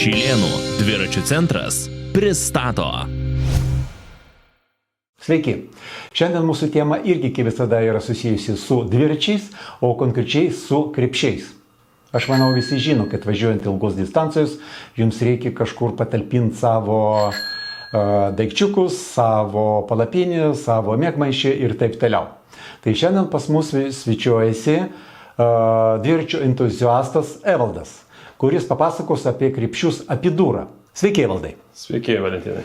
Šilėnų dviračių centras pristato. Sveiki. Šiandien mūsų tema irgi kaip visada yra susijusi su dviračiais, o konkrečiai su krepšiais. Aš manau, visi žino, kad važiuojant ilgos distancijos, jums reikia kažkur patalpinti savo daikčiukus, savo palapinį, savo mėgmaišį ir taip toliau. Tai šiandien pas mus svečiuojasi dviračių entuziastas Evaldas, kuris papasakos apie krepšius Apidūrą. Sveiki, Evaldai. Sveiki, Valentinai.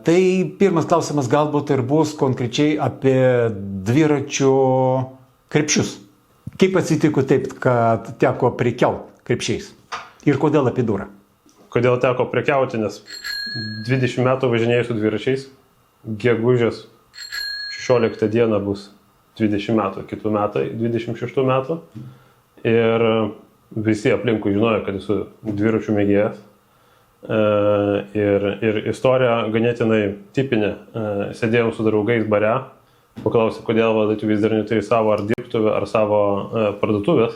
Tai pirmas klausimas galbūt ir bus konkrečiai apie dviračių krepšius. Kaip atsitiko taip, kad teko prekiauti krepšiais? Ir kodėl Apidūra? Kodėl teko prekiauti, nes 20 metų važinėjau su dviračiais. Gegužės 16 dieną bus 20 metų, kitų metai 26 metų. Ir visi aplinkui žinojo, kad esu dviračių mėgėjas. Ir istorija ganėtinai tipinė. Sėdėjom su draugais bare, paklausė, kodėl Valdai tu vis dar neturi savo ar dirbtuvę, ar savo parduotuvės.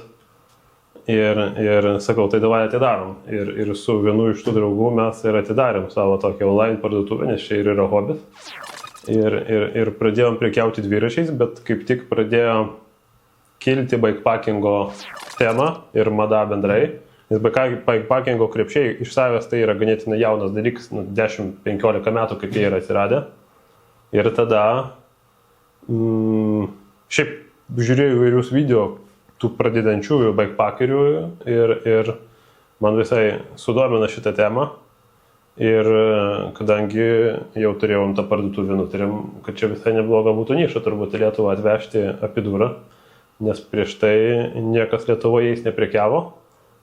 Ir sakau, tai davai atidarom. Ir su vienu iš tų draugų mes ir atidarėm savo tokią online parduotuvę, nes čia ir yra hobis. Ir pradėjom prekiauti dviračiais, bet kaip tik pradėjo kilti bikepackingo tema ir mada bendrai. Nes bikepackingo krepšiai iš savęs tai yra ganėtinai jaunas dalykas, 10-15 metų, kaip jie yra atsiradę. Ir tada šiaip žiūrėjau įvairius video tų pradedančiųjų bikepackerių ir man visai sudomina šitą temą. Ir kadangi jau turėjom tą parduotuvę, nutarėm, kad čia visai nebloga būtų niša turbūt į Lietuvą atvežti Apidūrą, nes prieš tai niekas Lietuvoje jais neprekiavo.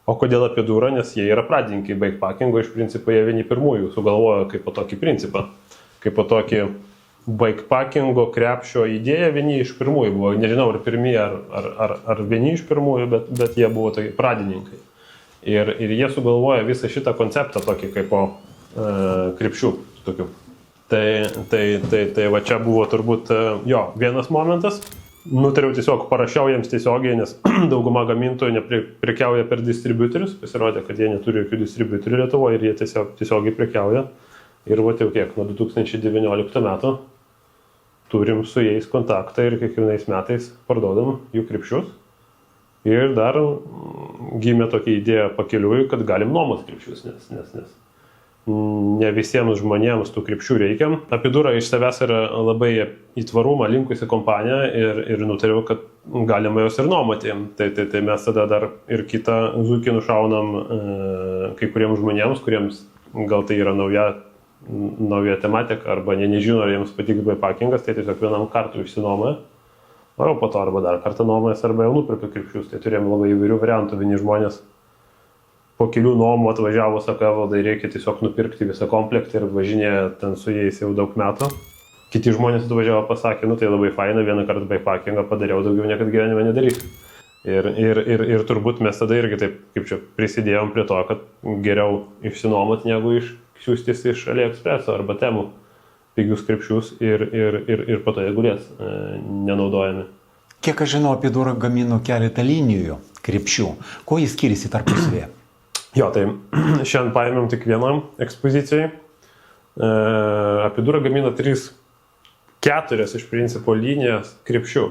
O kodėl Apidūra? Nes jie yra pradininkai bikepackingo, iš principo jie vieni pirmųjų sugalvojo kaip po tokį principą. Kaip po tokį bikepackingo krepšio idėją vieni iš pirmųjų buvo. Nežinau, ar pirmieji, ar vieni iš pirmųjų, bet jie buvo tokie pradininkai. Ir jie sugalvojo visą šitą konceptą tokį kaip po krepšių. Tokių. Tai va čia buvo turbūt vienas momentas. Nutariau tiesiog, parašiau jiems tiesiogiai, nes dauguma gamintojų neprekiauja per distributorius. Pasirodė, kad jie neturi jokių distributorių Lietuvoje ir jie tiesiogiai prekiauja. Ir va jau kiek, nuo 2019 metų turim su jais kontaktą ir kiekvienais metais parduodam jų krepšius. Ir dar gimė tokia idėja pakeliui, kad galim nuomos krepšius, nes ne visiems žmonėms tų krepšių reikia. Apidūra iš savęs yra labai į tvarumą linkusi kompanija ir nutariau, kad galima jos ir nuomoti. Tai mes tada dar ir kitą zuikį nušaunam kai kuriems žmonėms, kuriems gal tai yra nauja tematika arba nežino, ar jiems patiks bikepackingas, tai tiesiog vienam kartui išsinuomoja. O po to arba dar kartą nuomojas arba jau nupirka krepšius. Tai turėjom labai įvairių variantų. Vieni žmonės po kelių nuomų atvažiavo, sako, Evaldai, reikia tiesiog nupirkti visą komplektą ir važinėja ten su jais jau daug metų. Kiti žmonės atvažiavo, pasakė, tai labai faina, vieną kartą bikepackingą padariau, daugiau niekad gyvenime nedarysiu. Ir turbūt mes tada irgi taip, kaip čia, prisidėjom prie to, kad geriau išsinuomot, negu išsiųstis iš AliExpresso arba Temu pigius krepšius ir po to jie gulės nenaudojami. Kiek aš žinau, Apidūra gamino keletą linijų krepšių. Kuo jis skiriasi tarpusavyje? Jo, tai šiandien paėmėm tik vieną ekspoziciją. Apidūra gamina 4 iš principo linijas krepšių.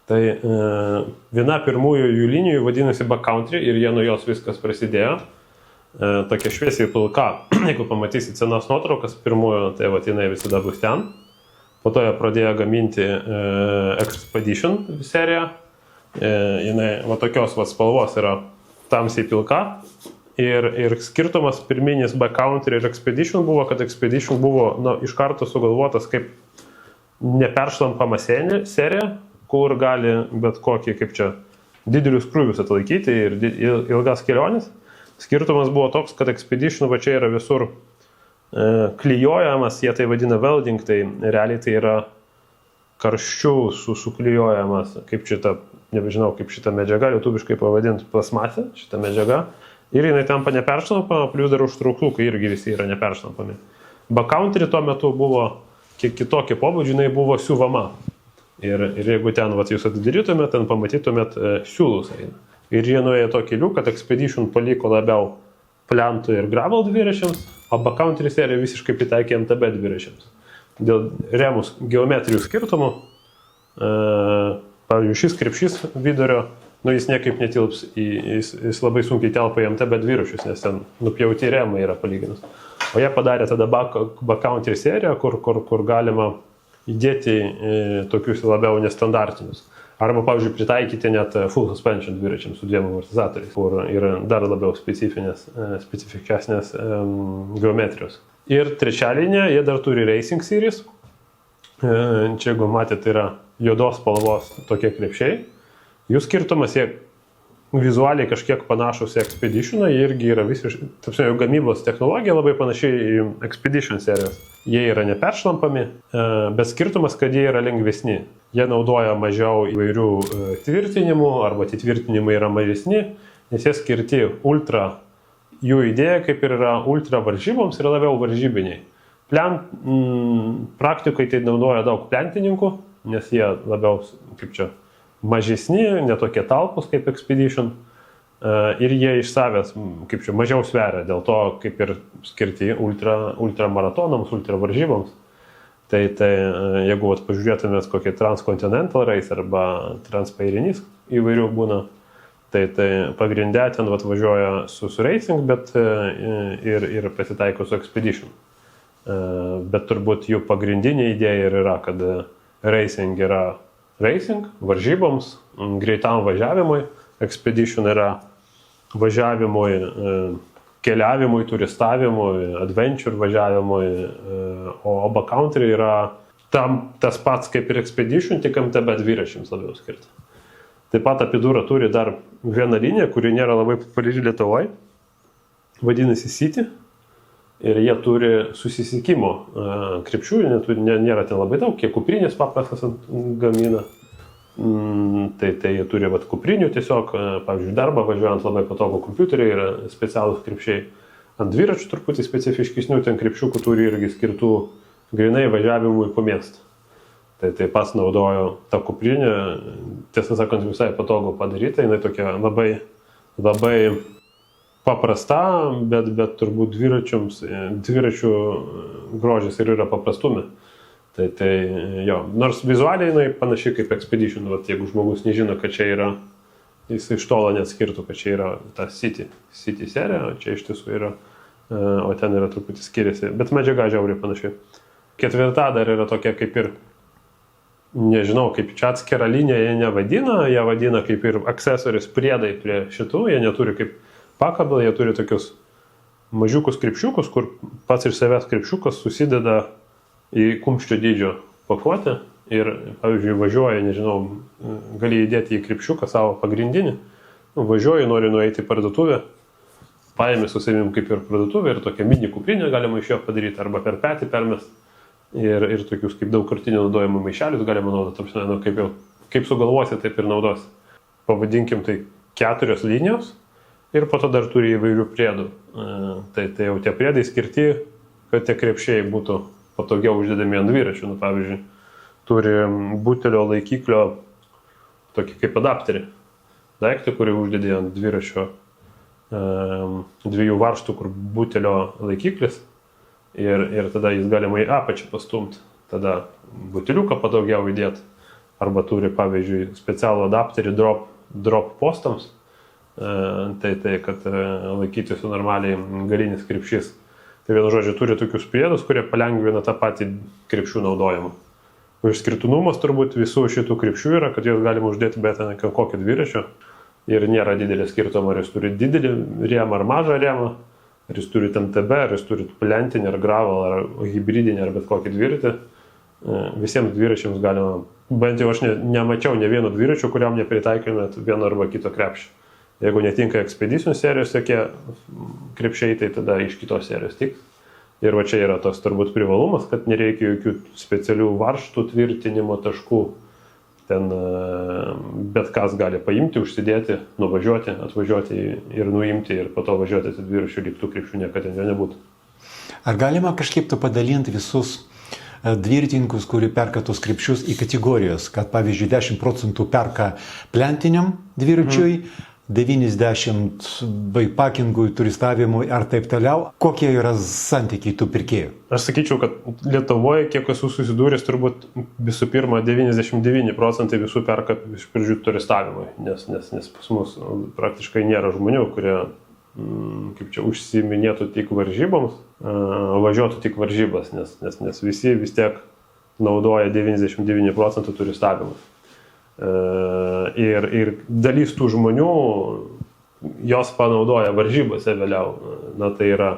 Tai viena pirmųjų jų linijų vadinasi Backcountry ir jie nuo jos viskas prasidėjo. Tokia šviesiai pilka, jeigu pamatysit senas nuotraukas, pirmųjų, tai jinai visada bus ten. Po to jie pradėjo gaminti Expedition seriją. Jinai tokios spalvos yra tamsiai pilka. Ir skirtumas pirminis Backcountry ir Expedition buvo, kad Expedition buvo iš karto sugalvotas kaip neperšlampama serija, kur gali bet kokį, kaip čia, didelius krūvius atlaikyti ir ilgas keliones. Skirtumas buvo toks, kad Expedition va čia yra visur klijuojamas, jie tai vadina welding, tai realiai tai yra karščių suklijuojamas, kaip šitą, nežinau, kaip šitą medžiagą lietuviškai pavadinti, plasmasė, šitą medžiagą. Ir jinai tampa neperšlampama, plius dar užtrauktukai irgi visi yra neperšlampami. Backcountry tuo metu buvo kiek kitokį pobūdžių, jinai buvo siuvama. Ir jeigu ten jūs atidarytumėt, ten pamatytumėt siūlus eina. Ir jie nuėjo to keliu, kad Expedition paliko labiau plentų ir gravel dviračiams, o backcountry serija visiškai pritaikė MTB dviračiams. Dėl remus geometrijų skirtumų, pavyzdžiui, šis krepšys vidurio, jis niekaip netilps, jis labai sunkiai telpa į MTB dviračius, nes ten nupjauti remai yra palyginus. O jie padarė tada backcountry seriją, kur galima įdėti tokius labiau nestandartinius. Arba, pavyzdžiui, pritaikyti net full suspension dviračiams su 2 amortizatoriais, kur yra dar labiau specifiškesnės geometrijos. Ir trečia linija, jie dar turi Racing Series. Čia, jeigu matėte, tai yra juodos spalvos tokie krepšiai. Jų skirtumas, jie vizualiai kažkiek panašus į Expeditioną, jie irgi yra visiškai, jų gamybos technologija labai panašiai į Expedition serijos. Jie yra neperšlampami, bet skirtumas, kad jie yra lengvesni. Jie naudoja mažiau įvairių tvirtinimų, arba tie tvirtinimai yra mažesni, nes jie skirti ultra, jų idėja, kaip ir yra ultra varžyboms, yra labiau varžybiniai. Praktikai tai naudoja daug plentininkų, nes jie labiau, kaip čia, mažesni, netokie talpus kaip Expedition, ir jie iš savęs, kaip čia, mažiau sveria, dėl to kaip ir skirti ultra maratonams, ultra varžyboms. Tai jeigu pažiūrėtumės kokį Transcontinental Race arba Transpairinys įvairių būna, tai pagrindė ten važiuoja su Racing, bet ir pasitaiko su Expedition. Bet turbūt jų pagrindinė idėja yra, kad Racing yra Racing, varžyboms, greitam važiavimui, Expedition yra važiavimui, keliavimui, turistavimui, adventure važiavimui, o backcountry yra tas pats kaip ir Expedition, tik MTB dviračiams labiau skirta. Taip pat Apidura turi dar vieną liniją, kuri nėra labai populiari Lietuvoje, vadinasi City. Ir jie turi susisiekimo krepšių, nėra ten labai daug, kiek kuprinės paprastas gamina. Tai jie turi kuprinių tiesiog, pavyzdžiui, darbą važiuojant labai patogu kompiuteriai, yra specialūs krepšiai. Ant dviračių truputį specifiškesnių ten krepšiukų turi irgi skirtų grinai važiavimui po miestą. Tai pats naudojo tą kuprinę, tiesą sakant, visai patogu padaryta, jinai tokia labai paprasta, bet turbūt dviračių grožis ir yra paprastume. Jo, nors vizualiai jinai panašiai kaip Expedition, jeigu žmogus nežino, kad čia yra, jis iš tolo neatskirtų, kad čia yra ta City serija, o čia iš tiesų yra, o ten yra truputį skiriasi, bet medžiaga žiauriai panašiai. Ketvirta dar yra tokia kaip ir, nežinau, kaip čia atskira linija jie nevadina, jie vadina kaip ir aksesoris priedai prie šitų, jie neturi kaip pakabelą, jie turi tokius mažiukus krepšiukus, kur pats iš savęs krepšiukas susideda į kumščio dydžio pakuotę ir, pavyzdžiui, važiuoja, nežinau, gali įdėti į krepšiuką savo pagrindinį, važiuoji, nori nueiti į parduotuvę, paėmė su savim kaip ir parduotuvę ir tokią mini kuprinę galima iš jo padaryti arba per petį permest ir tokius kaip daugkartinių naudojimų maišelius galima naudoti, kaip sugalvosi, taip ir naudosi. Pavadinkim tai 4 linijos. Ir po to dar turi įvairių priedų. Tai jau tie priedai skirti, kad tie krepšiai būtų patogiau uždedami ant dviračių. Pavyzdžiui, turi butelio laikiklio tokį kaip adapterį. Daiktą, kurį uždedi ant dviračio 2 varžtų, kur butelio laikiklis. Ir tada jis galima į apačią pastumti. Tada buteliuką patogiau įdėti. Arba turi, pavyzdžiui, specialų adapterį drop postams. Kad laikytųsi normaliai galinis krepšys. Tai vienu žodžiu turi tokius priedus, kurie palengvina tą patį krepšių naudojimą. Išskirtinumas turbūt visų šitų krepšių yra, kad juos galima uždėti bet kokį dviračio ir nėra didelė skirtumo, ar jis turi didelį rėmą ar mažą rėmą, ar jis turi MTB, ar jis turi plentinį, ar gravel, ar hybridinį, ar bet kokį dviratį. Visiems dviračiams galima, bent jau aš nemačiau ne vieno dviračio, kuriam nepritaikėmėt vieno arba kito krepšio. Jeigu netinka Expedition serijos tokie krepšiai, tai tada iš kitos serijos tiks. Ir va čia yra tos turbūt privalumas, kad nereikia jokių specialių varžtų tvirtinimo taškų. Ten bet kas gali paimti, užsidėti, nuvažiuoti, atvažiuoti ir nuimti ir po to važiuoti į dviračių, lyg tų krepšių niekada jo nebūtų. Ar galima kažkaip padalinti visus dviratininkus, kurie perka tos krepšius į kategorijos, kad pavyzdžiui 10% perka plentiniam dviračiui, 90 baikpakingui, turistavimui ar taip toliau. Kokie yra santykiai tų pirkėjų? Aš sakyčiau, kad Lietuvoje, kiek esu susidūręs, turbūt visų pirma 99% visų perka iš pradžių turistavimui, nes pas mus praktiškai nėra žmonių, kurie užsiiminėtų tik varžyboms, važiuotų tik varžybas, nes visi vis tiek naudoja 99% turistavimui. Ir dalis tų žmonių jos panaudoja varžybose vėliau. Na tai yra,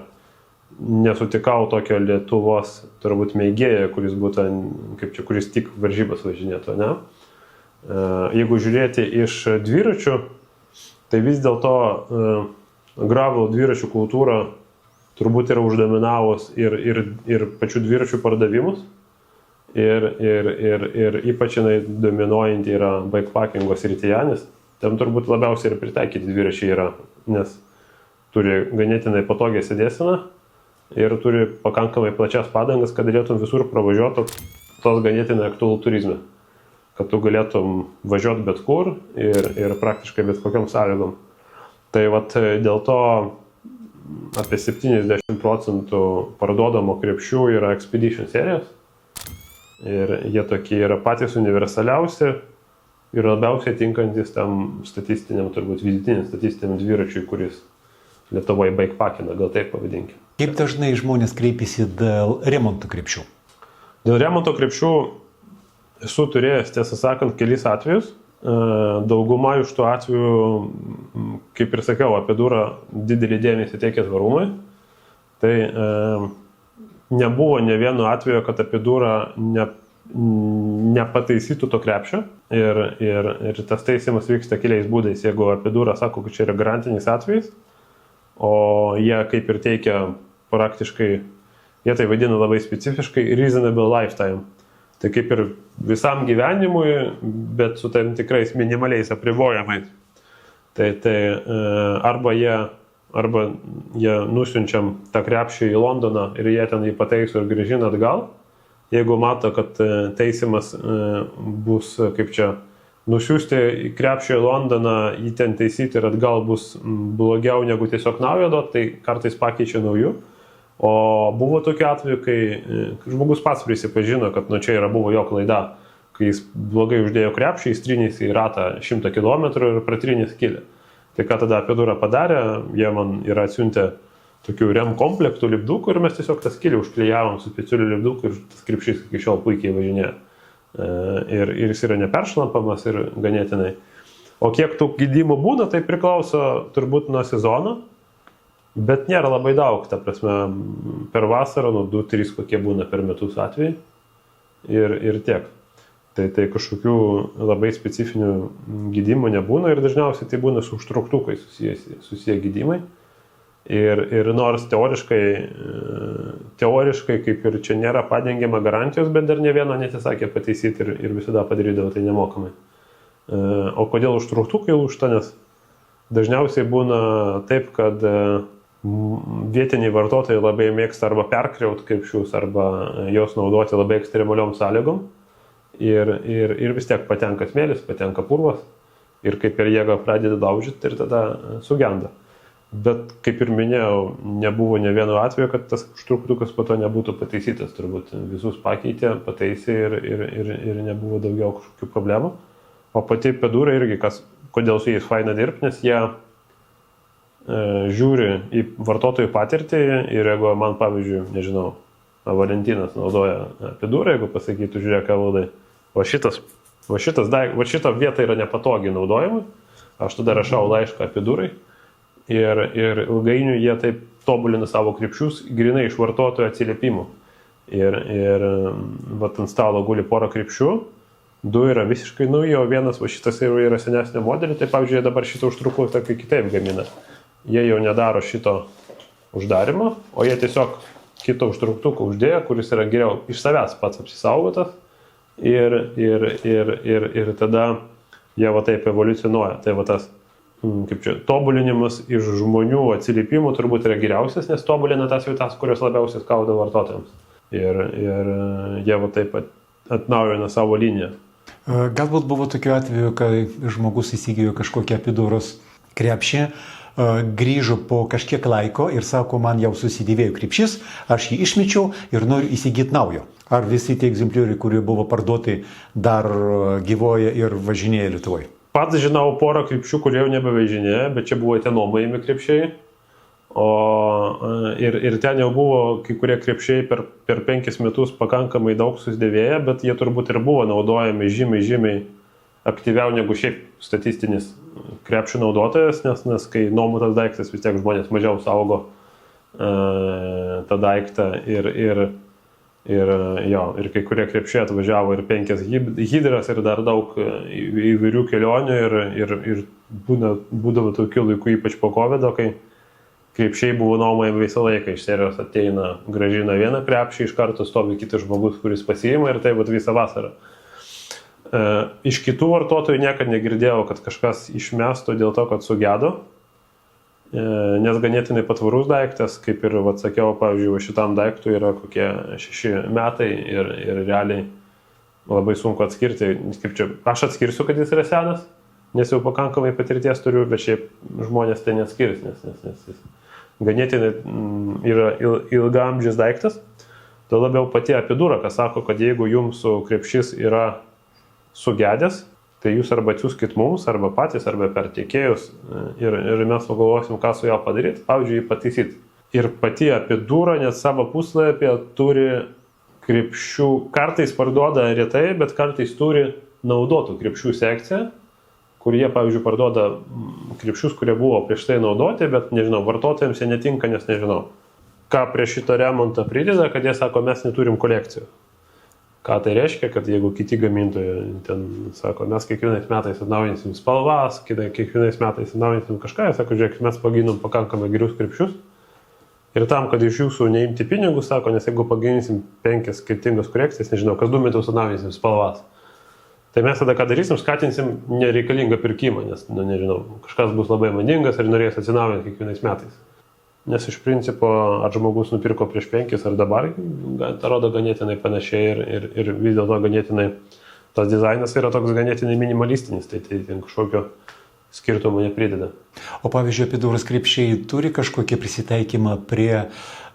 nesutikau tokio Lietuvos turbūt mėgėją, kuris būtų, kuris tik varžybas važinėtų, ne? Jeigu žiūrėti iš dviračių, tai vis dėlto gravel dviračių kultūra turbūt yra uždominavus ir pačių dviračių pardavimus. Ir ypač jinai dominuojanti yra bikepackingo srityje, nes tam turbūt labiausiai ir pritaikyti dviračiai yra, nes turi ganėtinai patogią sėdėseną ir turi pakankamai plačias padangas, kad galėtum visur pravažiuoti, tos ganėtinai aktualų turizme, kad tu galėtum važiuoti bet kur ir praktiškai bet kokiam sąlygom. Tai vat dėl to apie 70% parduodamo krepšių yra Expedition serijos. Ir jie tokie yra patys universaliausi ir labiausiai tinkantis tam statistiniam, turbūt vidutiniam statistiniam dviračiui, kuris Lietuvoje bikepakina, gal taip pavadinkime. Kaip dažnai žmonės kreipiasi dėl remonto krepšių? Dėl remonto krepšių esu turėjęs, tiesą sakant, kelis atvejus. Dauguma iš tų atvejų, kaip ir sakiau, apie durą didelį dėmesį teikia tvarumui. Tai nebuvo ne vieno atveju, kad apie durą nepataisytų to krepšio ir tas taisymas vyksta keliais būdais. Jeigu apie durą sako, kad čia yra garantinis atvejis, o jie kaip ir teikia praktiškai, jie tai vadina labai specifiškai reasonable lifetime. Tai kaip ir visam gyvenimui, bet su tam tikrais minimaliais apribojimais. Tai arba jie nusiunčiam tą krepšį į Londoną ir jie ten jį pataiso ir grįžina atgal. Jeigu mato, kad taisymas bus, kaip čia, nusiųsti į krepšį į Londoną, jį ten taisyti ir atgal bus blogiau negu tiesiog naują duot, tai kartais pakeičia naujų. O buvo tokiu atveju, kai žmogus pats prisipažino, kad čia yra buvo jo klaida, kai jis blogai uždėjo krepšį, įstrynės į ratą 100 km ir pratrynės skylę. Tai ką tada apie durą padarė, jie man yra atsiuntę tokių rem komplektų lipdukų ir mes tiesiog tą skylę užklijavom su specialiu lipduku ir tas krepšys iki šiol puikiai važinėja. Ir jis yra neperšlampamas ir ganėtinai. O kiek tų gydimų būna, tai priklauso turbūt nuo sezono. Bet nėra labai daug, ta prasme, per vasarą, 2-3 kokie būna per metus atvejai ir tiek. Tai kažkokių labai specifinių gydimų nebūna ir dažniausiai tai būna su užtrauktukais susiję gydimai. Ir nors teoriškai kaip ir čia nėra padengiama garantijos, bet dar ne vieną netisakė pataisyti ir visada padarydavo tai nemokamai. O kodėl užtrauktukai lūžta, nes dažniausiai būna taip, kad vietiniai vartotojai labai mėgsta arba perkriauti krepšius, arba jos naudoti labai ekstremaliom sąlygom. Ir vis tiek patenka smėlis, patenka purvas. Ir kaip ir jėga pradeda daužyti ir tada sugenda. Bet kaip ir minėjau, nebuvo ne vieno atveju, kad tas užtrauktukas po to nebūtų pataisytas. Turbūt visus pakeitė, pataisė ir nebuvo daugiau kažkokių problemų. O pati pedūra irgi, kodėl su jais faina dirbti, nes jie žiūri į vartotojų patirtį ir jeigu man, pavyzdžiui, nežinau, Valentinas naudoja pedūrą, jeigu pasakytų, žiūrėk, valdai, šita vieta yra nepatogiai naudojama, aš tada rašau laišką pedūrai ir ilgainiui jie taip tobulina savo krepšius grinai iš vartotojų atsiliepimų. Ir vat ant stalo guli porą krepšių, 2 yra visiškai nauji, o vienas šitas yra senesnio modelį, tai pavyzdžiui, dabar šitą užtrauktuką kitaip gamina. Jie jau nedaro šito uždarimo, o jie tiesiog kito užtrauktuką uždėjo, kuris yra geriau iš savęs pats apsisaugotas ir tada jie va taip evoliucionuoja. Tai va tas, kaip čia, tobulinimas iš žmonių atsiliepimų turbūt yra geriausias, nes tobulina tas vietas, kurios labiausiai skauda vartotojams. Ir jie va taip atnaujina savo liniją. Galbūt buvo tokiu atveju, kai žmogus įsigijo kažkokią epiduros krepšį, grįžo po kažkiek laiko ir sako, man jau susidėvėjo krepšys, aš jį išmečiau ir noriu įsigyti naujo. Ar visi tie egzemplioriai, kurie buvo parduoti, dar gyvoja ir važinėja Lietuvoje? Pats žinau porą krepšių, kurie jau nebevažinėja, bet čia buvo tie nuomojami krepšiai. Ir ten jau buvo kai kurie krepšiai per 5 metus pakankamai daug susidėvėję, bet jie turbūt ir buvo naudojami žymiai aktyviau negu šiaip statistinis krepšių naudotojas, nes kai nuomotas daiktas vis tiek žmonės mažiau saugo tą daiktą ir kai kurie krepšiai atvažiavo ir 5 hidras ir dar daug įvairių kelionių ir būdavo tokių laikų, ypač po COVID, kai krepšiai buvo nuomojami visą laiką, iš serijos ateina, grąžina vieną krepšį, iš karto stovi kitas žmogus, kuris pasiima ir tai visą vasarą. Iš kitų vartotojų niekada negirdėjau, kad kažkas išmesto dėl to, kad sugedo, nes ganėtinai patvarus daiktas, kaip ir sakiau, pavyzdžiui, šitam daiktui yra kokie 6 metai ir realiai labai sunku atskirti. Aš atskirsiu, kad jis yra senas, nes jau pakankamai patirties turiu, bet šiaip žmonės tai neskirs, nes jis ganėtinai yra ilgaamžis daiktas. Tuo labiau pati Apidura, kas sako, kad jeigu jums krepšys yra sugedęs, tai jūs arba atsiųskit mums, arba patys, arba per tiekėjus ir mes pagalvosim, ką su ją padaryti, pavyzdžiui, jį pataisyti. Ir pati Apidura net savo puslapyje turi krepšių, kartais parduoda retai, bet kartais turi naudotų krepšių sekciją, kur jie, pavyzdžiui, parduoda krepšius, kurie buvo prieš tai naudoti, bet, nežinau, vartotojams jie netinka, nes nežinau, ką prie šito remonto prideda, kad jie sako, mes neturim kolekcijų. Ką tai reiškia, kad jeigu kiti gamintojai ten sako, mes kiekvienais metais atnaujinsim spalvas, kiekvienais metais atnaujinsim kažką, jie sako, žiūrėk, mes paginom pakankamai gerus krepšius ir tam, kad iš jūsų neimti pinigus, sako, nes jeigu pagininsim 5 skirtingas korekcijas, nežinau, kas 2 metus atnaujinsim spalvas, tai mes tada ką darysim, skatinsim nereikalingą pirkimą, nes, nežinau, kažkas bus labai madingas ir norės atsinaujinti kiekvienais metais. Nes iš principo, ar žmogus nupirko prieš 5 ar dabar, atrodo ganėtinai panašiai ir vis dėlto ganėtinai tas dizainas yra toks ganėtinai minimalistinis, tai kažkokio skirtumo neprideda. O pavyzdžiui, Apiduros krepšiai turi kažkokį prisitaikymą prie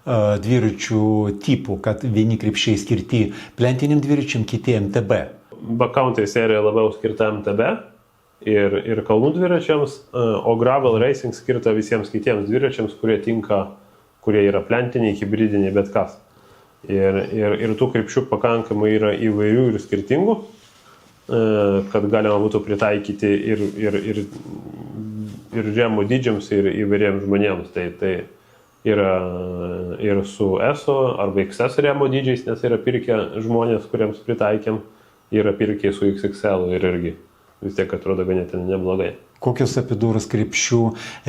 dviračių tipų, kad vieni krepšiai skirti plentiniam dviračiam, kiti MTB? Backountai serija labiau skirta MTB. Ir kalnų dviračiams, o Gravel Racing skirta visiems kitiems dviračiams, kurie tinka, kurie yra plentiniai, hibridiniai, bet kas. Ir tų krypčių pakankamai yra įvairių ir skirtingų, kad galima būtų pritaikyti ir remų dydžiams, ir įvairiems žmonėms. Tai yra ir su ESO arba XS remų dydžiais, nes yra pirkę žmonės, kuriems pritaikėm, yra pirkę su XXL ir irgi. Vis tiek atrodo ganėtinai neblogai. Kokios Apiduros krepšių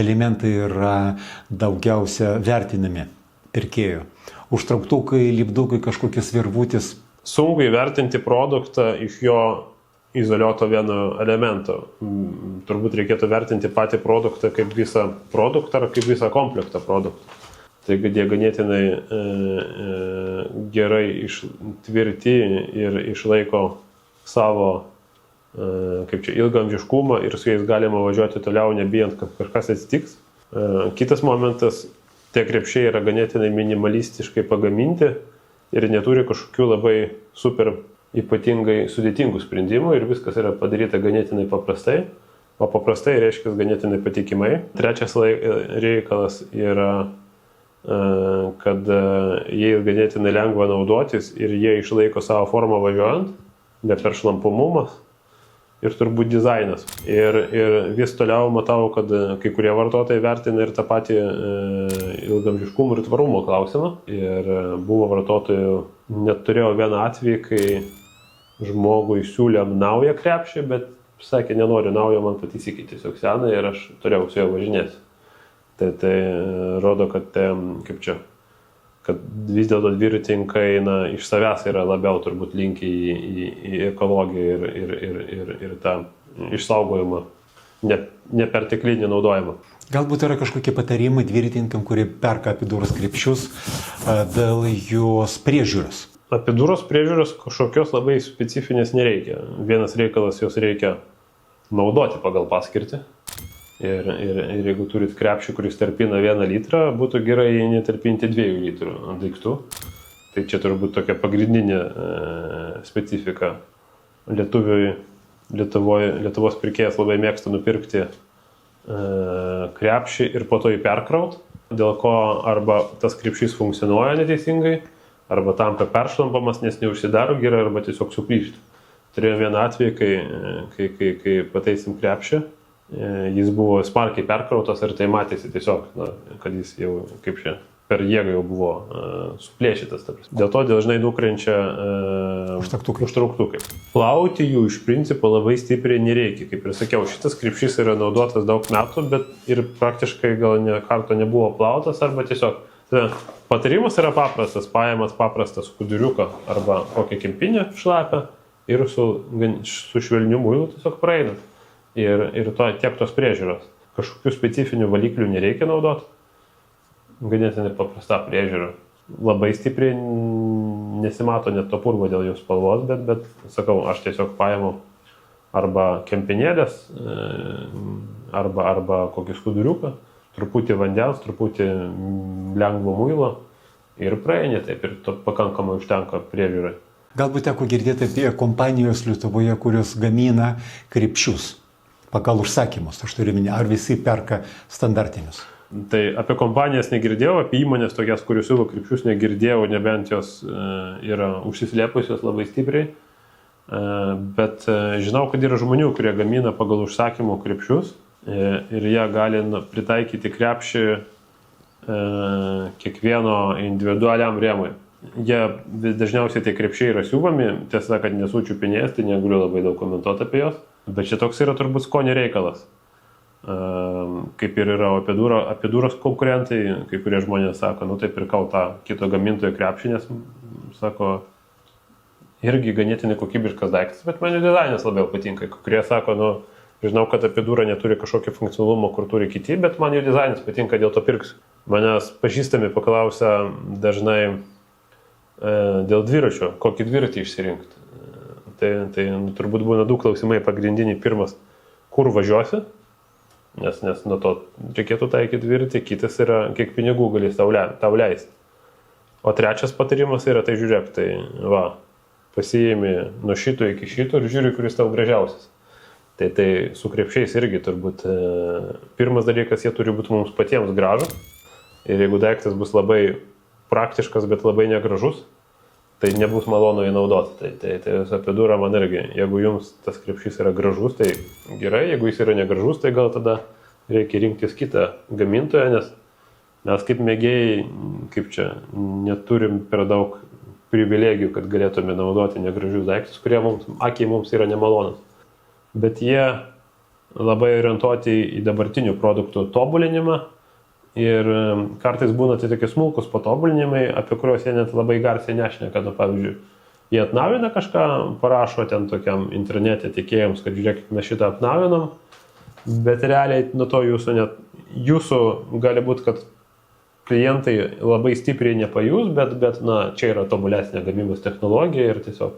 elementai yra daugiausia vertinami pirkėjų? Užtrauktukai, lipdukai, kažkokios virvutės? Sunku įvertinti produktą iš jo izoliuoto vieno elemento. Turbūt reikėtų vertinti patį produktą kaip visą produktą ar kaip visą komplektą produktų. Taigi jie ganėtinai gerai tvirti ir išlaiko savo ilgaamžiškumą ir su jais galima važiuoti toliau, nebijant, kad kažkas atsitiks. Kitas momentas, tie krepšiai yra ganėtinai minimalistiškai pagaminti ir neturi kažkokių labai super ypatingai sudėtingų sprendimų ir viskas yra padaryta ganėtinai paprastai, o paprastai reiškia ganėtinai patikimai. Trečias reikalas yra, kad jie ganėtinai lengva naudotis ir jie išlaiko savo formą važiuojant, ne per šlampumas. Ir turbūt dizainas. Ir vis toliau matau, kad kai kurie vartotojai vertina ir tą patį ilgaamžiškumo ir tvarumo klausimą. Ir buvo vartotojų, net turėjau vieną atvejį, kai žmogui siūlėm naują krepšį, bet sakė, nenoriu naujo, man pataisykit tiesiog seną ir aš turėjau su juo važinėti. Tai rodo, kad vis dėlto dviratininkai iš savęs yra labiau turbūt linkę į ekologiją ir tą išsaugojimą, neperteklinį naudojimą. Galbūt yra kažkokie patarimai dviratininkam, kurie perka Apiduros krepšius dėl jos priežiūros? Apiduros priežiūros kažkokios labai specifinės nereikia. Vienas reikalas, jos reikia naudoti pagal paskirtį. Ir jeigu turit krepšį, kuris tarpina 1 litrą, būtų gerai netarpinti 2 litrų daiktų. Tai čia turbūt tokia pagrindinė specifika. Lietuvos pirkėjas labai mėgsta nupirkti krepšį ir po to jį perkraut, dėl ko arba tas krepšys funkcionuoja neteisingai, arba tampa peršlampamas, nes neužsidaro gerai, arba tiesiog suplyšta. Turėjome vieną atvejį, kai pataisim krepšį, jis buvo smarkiai perkrautas ir tai matėsi tiesiog, kad jis jau kaip čia per jėgą jau buvo suplėšytas. Dėl to dažnai nukrenčia užtrauktukai. Plauti jų iš principo labai stipriai nereikia. Kaip ir sakiau, šitas krepšys yra naudotas daug metų, bet ir praktiškai gal ne karto nebuvo plautas arba tiesiog. Patarimas yra paprastas, paėmas paprastą skuduriuką arba kokią kempinę šlapę ir su švelniu muilu tiesiog praeinat. Ir tiek tos priežiūros. Kažkokių specifinių valiklių nereikia naudoti. Ganėtinai paprasta priežiūra. Labai stipriai nesimato net to purvo dėl jų spalvos, bet sakau, aš tiesiog paėmu arba kempinėlės, arba kokį skuduriuką, truputį vandens, truputį lengvo muilo ir praeini taip ir to pakankamai užtenka priežiūrai. Galbūt teko girdėti apie kompanijos Lietuvoje, kurios gamina krepšius pagal užsakymus. Aš turiu minėti, ar visi perka standartinius? Tai apie kompanijas negirdėjau, apie įmonės tokias, kurių siūlo krepšius negirdėjau, nebent jos yra užsislėpusios labai stipriai. Bet žinau, kad yra žmonių, kurie gamina pagal užsakymų krepšius ir jie gali pritaikyti krepšį kiekvieno individualiam rėmui. Jie dažniausiai tie krepšiai yra siūvami, tiesa, kad nesučiupinės, tai negaliu labai daug komentuoti apie juos, bet čia toks yra turbūt skonio reikalas. Kaip ir yra apidūros konkurentai, kai kurie žmonės sako, tai pirkau tą kito gamintojo krepšį, nes, sako, irgi ganėtinai kokybiškas daiktas, bet man dizainas labiau patinka. Kai kurie sako, žinau, kad apidūra neturi kažkokį funkcionalumą, kur turi kiti, bet man jų dizainas patinka, dėl to pirksiu. Manęs pažįstami paklausia dažnai dėl dviračio, kokį dviratį išsirinkti. Tai turbūt būna 2 klausimai pagrindiniai. Pirmas, kur važiuosi? Nes nuo to reikėtų taikyti dviratį, kitas yra, kiek pinigų galės tau leisti. O trečias patarimas yra, tai žiūrėk, pasiimi nuo šito iki šito ir žiūri, kuris tau gražiausias. Tai su krepšiais irgi turbūt pirmas dalykas, jie turi būti mums patiems gražus. Ir jeigu daiktas bus labai praktiškas, bet labai negražus, tai nebus malonu jį naudoti. Tai apidūra man irgi, jeigu jums tas krepšys yra gražus, tai gerai, jeigu jis yra negražus, tai gal tada reikia rinktis kitą gamintoją, nes mes kaip mėgėjai, neturim per daug privilegijų, kad galėtume naudoti negražius daiktus, kurie akiai mums yra nemalonus. Bet jie labai orientuoti į dabartinių produktų tobulinimą. Ir kartais būna tai tokie smulkus patobulinimai, apie kuriuos jie net labai garsiai nešneka. Pavyzdžiui, jie atnaujina kažką, parašo ten tokiam internete tiekėjams, kad žiūrėkit, mes šitą atnaujinam, bet realiai nuo to jūsų gali būti, kad klientai labai stipriai nepajus, bet čia yra tobulesnė gamybos technologija ir tiesiog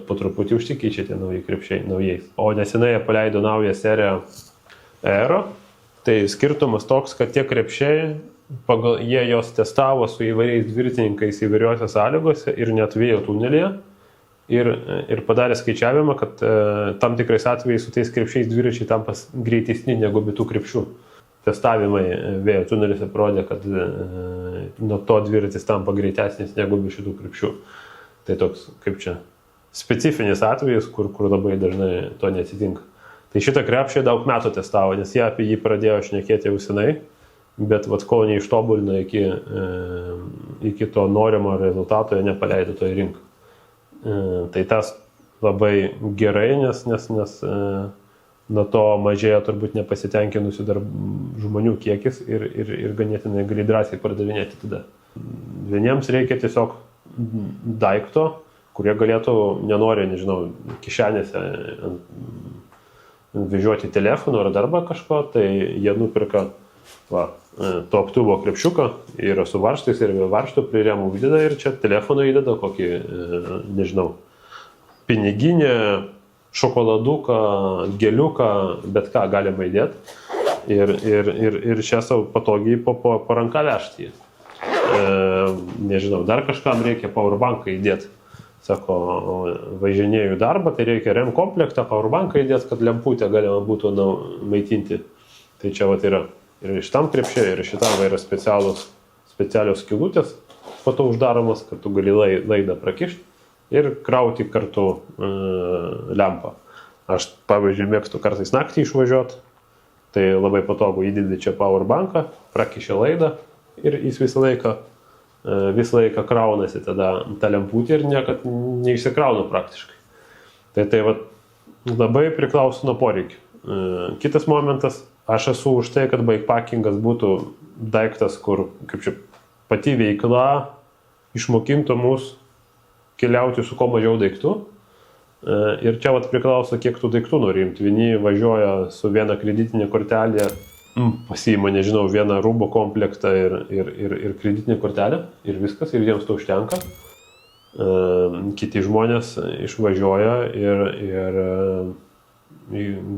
po truputį užsikeičia tie nauji krepšiai naujais. O nesenai jie paleido naują seriją Aero. Tai skirtumas toks, kad tie krepšiai, jie jos testavo su įvairiais dviratininkais įvairiuose sąlygose ir net vėjo tunelėje ir padarė skaičiavimą, kad tam tikrais atvejais su tais krepšiais dviračiai tampa greitesni negu be tų krepšių. Testavimai vėjo tunelėse parodė, kad nuo to dviratis tampa greitesnis negu be šitų krepšių. Tai toks, specifinis atvejis, kur labai dažnai to neatsitinka. Tai šitą krepšį daug metų testavo, nes jie apie jį pradėjo šnekėti jau senai, bet kol neištobulino iki to norimo rezultato, jie nepaleido to į rinką. Tai tas labai gerai, nes nuo to mažėjo turbūt nepasitenkinusių žmonių kiekis ir ganėtinai gali drąsiai pardavinėti tada. Vieniems reikia tiesiog daikto, kurie galėtų, kišenėse vežioti telefonų ar darbą kažko, tai jie nupirka to aptubo krepšiuką, yra su varžtais ir varžtų priremų įdeda ir čia telefoną įdeda kokį, piniginę, šokoladuką, geliuką, bet ką galima įdėti. ir čia savo patogiai po ranką vežti jį. Nežinau, dar kažkam reikia powerbanką įdėti. Sako, važinėjau darbą, tai reikia REM komplektą, powerbanką įdėti, kad lemputę galima būtų maitinti. Tai čia vat yra ir šitam krepšė, ir šitam yra specialios skylutės, po to uždaromas, kad tu gali laidą prakišti ir krauti kartu lempą. Aš, pavyzdžiui, mėgstu kartais naktį išvažiuoti, tai labai patogu įdėti čia powerbanką, prakišė laidą ir jis visą laiką kraunasi tada tą lemputę ir niekad neišsikrauna praktiškai. Tai vat, labai priklauso nuo poreikių. Kitas momentas, aš esu už tai, kad bikepackingas būtų daiktas, kur kaip čia pati veikla išmokintų mus keliauti su kuo mažiau daiktų. Ir čia vat priklauso, kiek tų daiktų nori imti. Vieni važiuoja su viena kreditinė kortelė, pasiima, nežinau, vieną rūbo komplektą ir kreditinę kortelę ir viskas, ir jiems to užtenka. Kiti žmonės išvažiuoja ir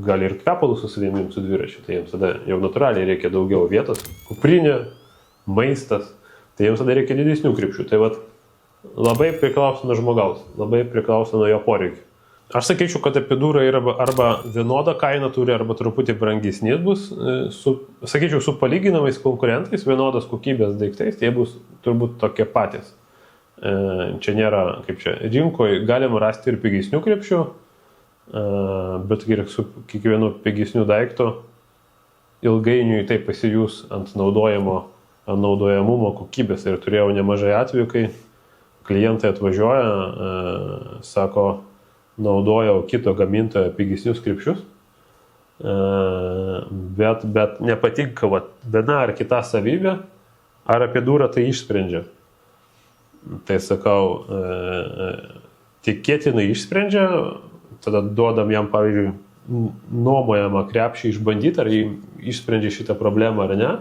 gali ir kvepalus su savimi su dviračiu, tai jiems tada jau natūraliai reikia daugiau vietos, kuprinė, maistas, tai jiems tada reikia didesnių krepšių. Tai vat labai priklauso nuo žmogaus, labai priklauso nuo jo poreikių. Aš sakyčiau, kad epidūra yra arba vienoda kaina turi, arba truputį brangesnės bus, sakyčiau, su palyginamais konkurentais, vienodos kokybės daiktais, tai bus turbūt tokie patys. Čia nėra, kaip čia, rinkoje galima rasti ir pigesnių krepšių, bet ir su kiekvienu pigesniu daiktu ilgainiui tai pasijus ant naudojamumo kokybės. Ir turėjau nemažai atvejų, kai klientai atvažiuoja, sako, naudojau kito gamintojo pigesnius krepšius, bet nepatinka viena ar kita savybė, ar epidūra tai išsprendžia. Tai sakau, tikėtinai išsprendžia, tada duodam jam, pavyzdžiui, nuomojamą krepšį išbandyti, ar jį išsprendžia šitą problemą ar ne.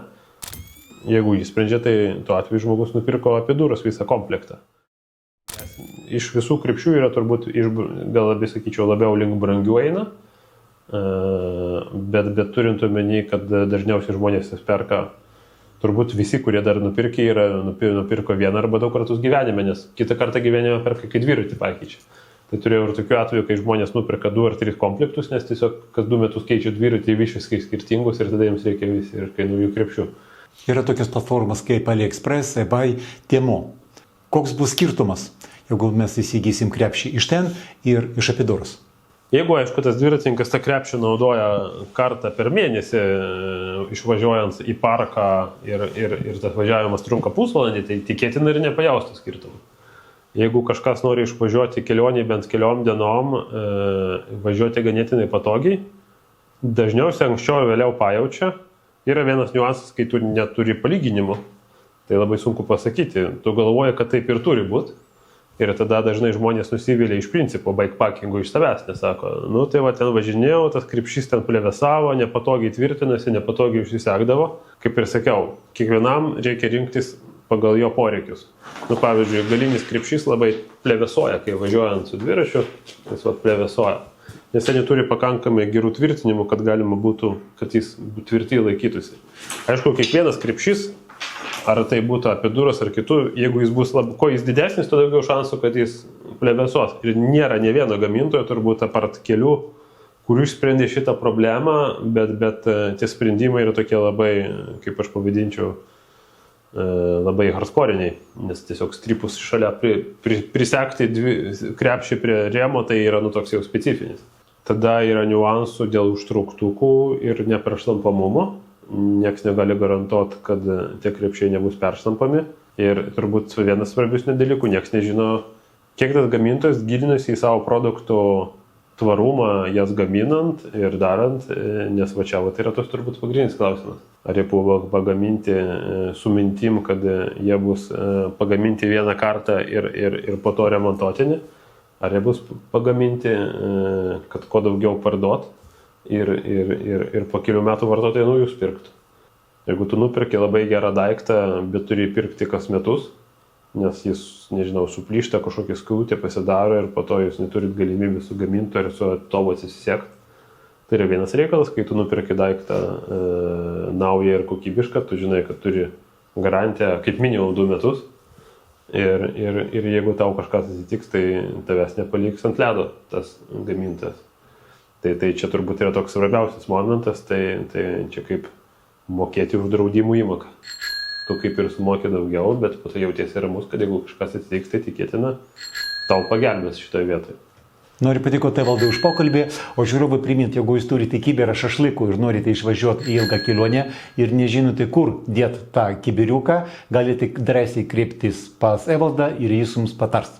Jeigu išsprendžia, tai tuo atveju žmogus nupirko epidūros visą komplektą. Iš visų krepšių yra turbūt, gal labai sakyčiau, labiau link brangių eina, bet turint omeny, kad dažniausiai žmonės jas perka, turbūt visi, kurie dar nupirko vieną arba 2 kartus gyvenime, nes kitą kartą gyvenime perka, kai dviratį pakeičia. Tai turėjau ir tokių atvejų, kai žmonės nuperka 2 ar 3 komplektus, nes tiesiog kas 2 metus keičia dviratį visiškai skirtingus ir tada jiems reikia visi ir kai naujų krepšių. Yra tokios platformos kaip AliExpress, eBay, Temu. Koks bus skirtumas, jeigu mes įsigysim krepšį iš ten ir iš epidūros? Jeigu, aišku, tas dviratininkas tą krepšį naudoja kartą per mėnesį, išvažiuojant į parką ir tas važiavimas trunka pusvalandį, tai tikėtina ir nepajaustų skirtumą. Jeigu kažkas nori išvažiuoti kelionį bent keliom dienom, važiuoti ganėtinai patogiai, dažniausiai anksčiau ir vėliau pajaučia. Yra vienas niuansas, kai tu neturi palyginimų. Tai labai sunku pasakyti. Tu galvoji, kad taip ir turi būti. Ir tada dažnai žmonės nusivylė iš principo bikepackingu iš savęs, nes sako, nu tai va ten važinėjau, tas krepšys ten plevėsavo, nepatogiai tvirtinasi, nepatogiai užsisekdavo. Kaip ir sakiau, kiekvienam reikia rinktis pagal jo poreikius. Nu, pavyzdžiui, galinis krepšys labai plevėsoja, kai važiuojant su dviračiu, jis va plevėsoja. Nes ten neturi pakankamai gerų tvirtinimų, kad galima būtų, kad jis tvirtai laikytųsi. Aišku, kiekvienas krepšys, ar tai būtų epidūros ar kitų, jeigu jis bus kuo jis didesnis, to daugiau šansų, kad jis plevėsos. Ir nėra ne vieno gamintojo, turbūt apart kelių, kurių išsprendė šitą problemą, bet tie sprendimai yra tokie labai, kaip aš pavadinčiau, labai hardcoriniai, nes tiesiog stripus šalia prisekti krepšį prie remo, tai yra toks jau specifinis. Tada yra niuansų dėl užtrauktukų ir neperštampamumo. Niekas negali garantuoti, kad tie krepšiai nebus perštampami. Ir turbūt vienas svarbesnių dalykų, niekas nežino, kiek tas gamintojas gilinasi į savo produktų tvarumą, jas gaminant ir darant, nes va čia tai yra tos turbūt pagrindinis klausimas. Ar jie buvo pagaminti su mintim, kad jie bus pagaminti vieną kartą ir po to remontuotini, ar jie bus pagaminti, kad kuo daugiau parduot. Ir po kelių metų vartotojai naujus pirktų. Jeigu tu nupirki labai gerą daiktą, bet turi pirkti kas metus, nes jis, nežinau, suplyšta, kažkokia skylutė pasidaro ir po to jūs neturit galimybę su gamintoju ir su atovu atsisiekti, Tai yra vienas reikalas, kai tu nupirki daiktą naują ir kokybišką, tu žinai, kad turi garantiją kaip minimum 2 metus ir jeigu tau kažkas atsitiks, tai tavęs nepaliks ant ledo tas gamintas. Tai čia turbūt yra toks svarbiausias momentas, tai čia kaip mokėti už draudimų įmoką. Tu kaip ir sumokė daugiau, bet po to jautiesi ramus, kad jeigu kažkas atsitiks, tai tikėtina tau pagelbės šitoje vietoje. Noriu padėkoti Evaldai už pokalbį, o žiūrovai priminti, jeigu jūs turite kibirą šašlykų ir norite išvažiuoti į ilgą kelionę ir nežinote, kur dėti tą kibiriuką, galite drąsiai kreiptis pas Evaldą ir jis jums patars.